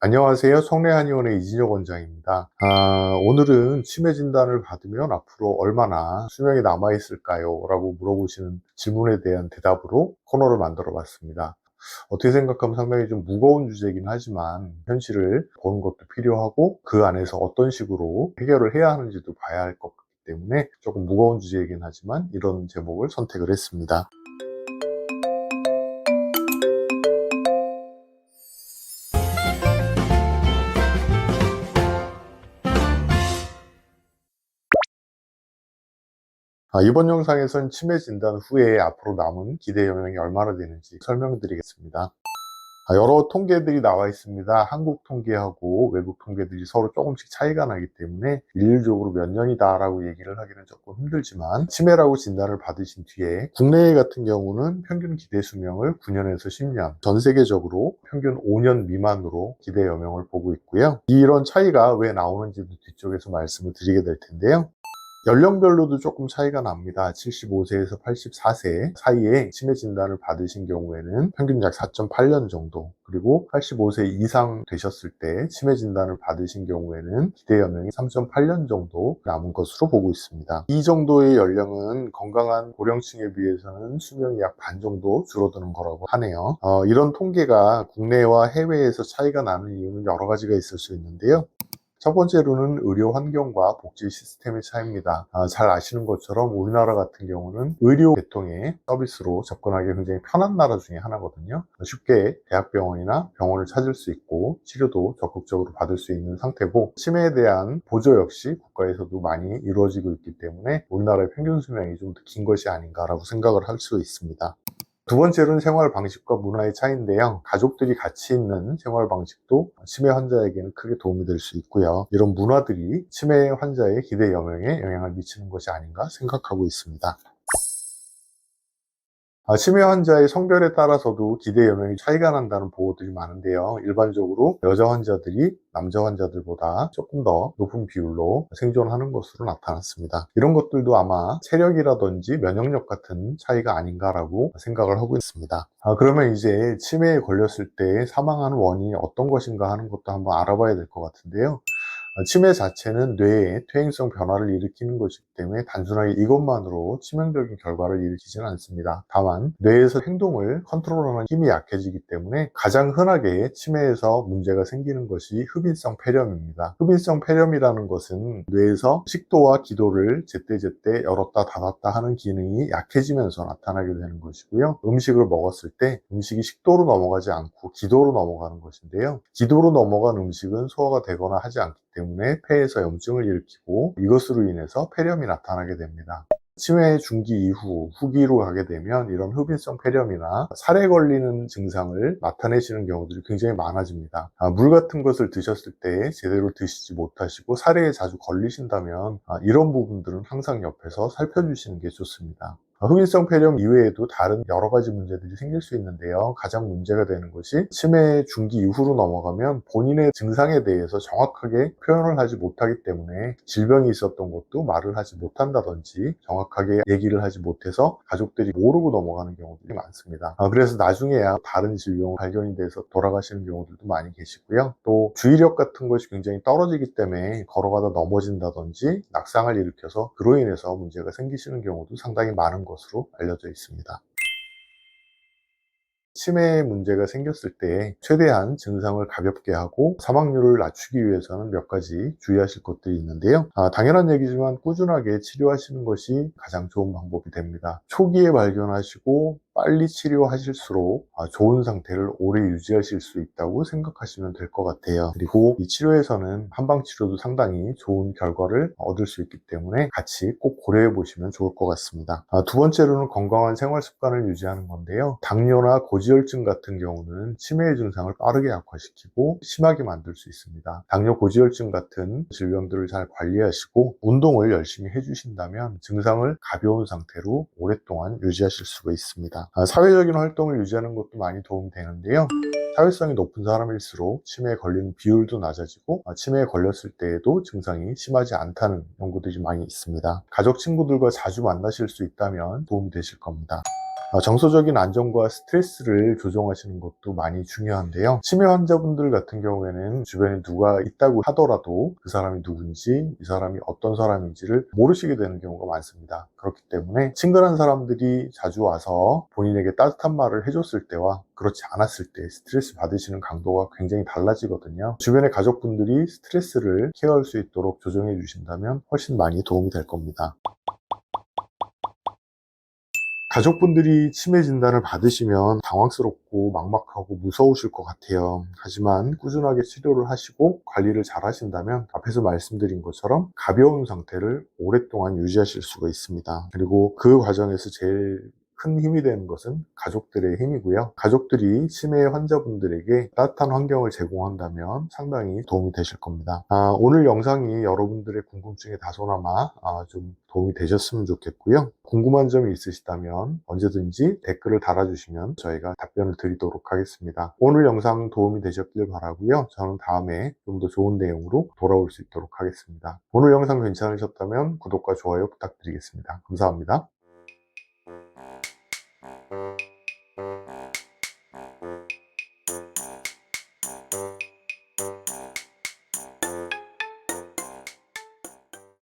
안녕하세요. 성례한의원의 이진혁 원장입니다. 오늘은 치매 진단을 받으면 앞으로 얼마나 수명이 남아있을까요? 라고 물어보시는 질문에 대한 대답으로 코너를 만들어 봤습니다. 어떻게 생각하면 상당히 좀 무거운 주제이긴 하지만 현실을 보는 것도 필요하고 그 안에서 어떤 식으로 해결을 해야 하는지도 봐야 할 것 같기 때문에 조금 무거운 주제이긴 하지만 이런 제목을 선택을 했습니다. 이번 영상에서는 치매 진단 후에 앞으로 남은 기대 영향이 얼마나 되는지 설명드리겠습니다. 여러 통계들이 나와 있습니다. 한국 통계하고 외국 통계들이 서로 조금씩 차이가 나기 때문에 일률적으로 몇 년이다 라고 얘기를 하기는 조금 힘들지만, 치매라고 진단을 받으신 뒤에 국내 같은 경우는 평균 기대 수명을 9년에서 10년, 전 세계적으로 평균 5년 미만으로 기대 여명을 보고 있고요. 이런 차이가 왜 나오는지도 뒤쪽에서 말씀을 드리게 될 텐데요. 연령별로도 조금 차이가 납니다. 75세에서 84세 사이에 치매 진단을 받으신 경우에는 평균 약 4.8년 정도, 그리고 85세 이상 되셨을 때 치매 진단을 받으신 경우에는 기대 여명이 3.8년 정도 남은 것으로 보고 있습니다. 이 정도의 연령은 건강한 고령층에 비해서는 수명이 약 반 정도 줄어드는 거라고 하네요. 이런 통계가 국내와 해외에서 차이가 나는 이유는 여러 가지가 있을 수 있는데요. 첫 번째로는 의료 환경과 복지 시스템의 차이입니다. 잘 아시는 것처럼 우리나라 같은 경우는 의료 계통의 서비스로 접근하기 굉장히 편한 나라 중에 하나거든요. 쉽게 대학병원이나 병원을 찾을 수 있고 치료도 적극적으로 받을 수 있는 상태고, 치매에 대한 보조 역시 국가에서도 많이 이루어지고 있기 때문에 우리나라의 평균 수명이 좀 더 긴 것이 아닌가라고 생각을 할 수 있습니다. 두 번째로는 생활 방식과 문화의 차이인데요. 가족들이 같이 있는 생활 방식도 치매 환자에게는 크게 도움이 될 수 있고요. 이런 문화들이 치매 환자의 기대 여명에 영향을 미치는 것이 아닌가 생각하고 있습니다. 치매 환자의 성별에 따라서도 기대 여명이 차이가 난다는 보고들이 많은데요. 일반적으로 여자 환자들이 남자 환자들보다 조금 더 높은 비율로 생존하는 것으로 나타났습니다. 이런 것들도 아마 체력이라든지 면역력 같은 차이가 아닌가라고 생각을 하고 있습니다. 그러면 이제 치매에 걸렸을 때 사망하는 원인이 어떤 것인가 하는 것도 한번 알아봐야 될 것 같은데요. 치매 자체는 뇌에 퇴행성 변화를 일으키는 것이기 때문에 단순하게 이것만으로 치명적인 결과를 일으키지는 않습니다. 다만 뇌에서 행동을 컨트롤하는 힘이 약해지기 때문에 가장 흔하게 치매에서 문제가 생기는 것이 흡인성 폐렴입니다. 흡인성 폐렴이라는 것은 뇌에서 식도와 기도를 제때제때 열었다 닫았다 하는 기능이 약해지면서 나타나게 되는 것이고요. 음식을 먹었을 때 음식이 식도로 넘어가지 않고 기도로 넘어가는 것인데요. 기도로 넘어간 음식은 소화가 되거나 하지 않기 때문에 폐에서 염증을 일으키고, 이것으로 인해서 폐렴이 나타나게 됩니다. 치매 중기 이후 후기로 가게 되면 이런 흡인성 폐렴이나 살에 걸리는 증상을 나타내시는 경우들이 굉장히 많아집니다. 물 같은 것을 드셨을 때 제대로 드시지 못하시고 살에 자주 걸리신다면 이런 부분들은 항상 옆에서 살펴주시는 게 좋습니다. 흡인성 폐렴 이외에도 다른 여러 가지 문제들이 생길 수 있는데요. 가장 문제가 되는 것이 치매 중기 이후로 넘어가면 본인의 증상에 대해서 정확하게 표현을 하지 못하기 때문에 질병이 있었던 것도 말을 하지 못한다든지 정확하게 얘기를 하지 못해서 가족들이 모르고 넘어가는 경우들이 많습니다. 그래서 나중에야 다른 질병 발견이 돼서 돌아가시는 경우들도 많이 계시고요. 또 주의력 같은 것이 굉장히 떨어지기 때문에 걸어가다 넘어진다든지 낙상을 일으켜서 그로 인해서 문제가 생기시는 경우도 상당히 많은 것으로 알려져 있습니다. 치매 문제가 생겼을 때 최대한 증상을 가볍게 하고 사망률을 낮추기 위해서는 몇 가지 주의하실 것들이 있는데요. 당연한 얘기지만 꾸준하게 치료하시는 것이 가장 좋은 방법이 됩니다. 초기에 발견하시고 빨리 치료하실수록 좋은 상태를 오래 유지하실 수 있다고 생각하시면 될 것 같아요. 그리고 이 치료에서는 한방치료도 상당히 좋은 결과를 얻을 수 있기 때문에 같이 꼭 고려해 보시면 좋을 것 같습니다. 두 번째로는 건강한 생활 습관을 유지하는 건데요. 당뇨나 고지혈증 같은 경우는 치매의 증상을 빠르게 악화시키고 심하게 만들 수 있습니다. 당뇨, 고지혈증 같은 질병들을 잘 관리하시고 운동을 열심히 해주신다면 증상을 가벼운 상태로 오랫동안 유지하실 수가 있습니다. 사회적인 활동을 유지하는 것도 많이 도움이 되는데요. 사회성이 높은 사람일수록 치매에 걸리는 비율도 낮아지고 치매에 걸렸을 때에도 증상이 심하지 않다는 연구들이 많이 있습니다. 가족, 친구들과 자주 만나실 수 있다면 도움이 되실 겁니다. 정서적인 안정과 스트레스를 조정하시는 것도 많이 중요한데요. 치매 환자분들 같은 경우에는 주변에 누가 있다고 하더라도 그 사람이 누군지, 이 사람이 어떤 사람인지를 모르시게 되는 경우가 많습니다. 그렇기 때문에 친근한 사람들이 자주 와서 본인에게 따뜻한 말을 해줬을 때와 그렇지 않았을 때 스트레스 받으시는 강도가 굉장히 달라지거든요. 주변의 가족분들이 스트레스를 케어할 수 있도록 조정해 주신다면 훨씬 많이 도움이 될 겁니다. 가족분들이 치매 진단을 받으시면 당황스럽고 막막하고 무서우실 것 같아요. 하지만 꾸준하게 치료를 하시고 관리를 잘 하신다면 앞에서 말씀드린 것처럼 가벼운 상태를 오랫동안 유지하실 수가 있습니다. 그리고 그 과정에서 제일 큰 힘이 되는 것은 가족들의 힘이고요. 가족들이 치매 환자분들에게 따뜻한 환경을 제공한다면 상당히 도움이 되실 겁니다. 오늘 영상이 여러분들의 궁금증에 다소나마 좀 도움이 되셨으면 좋겠고요. 궁금한 점이 있으시다면 언제든지 댓글을 달아주시면 저희가 답변을 드리도록 하겠습니다. 오늘 영상 도움이 되셨길 바라고요. 저는 다음에 좀 더 좋은 내용으로 돌아올 수 있도록 하겠습니다. 오늘 영상 괜찮으셨다면 구독과 좋아요 부탁드리겠습니다. 감사합니다.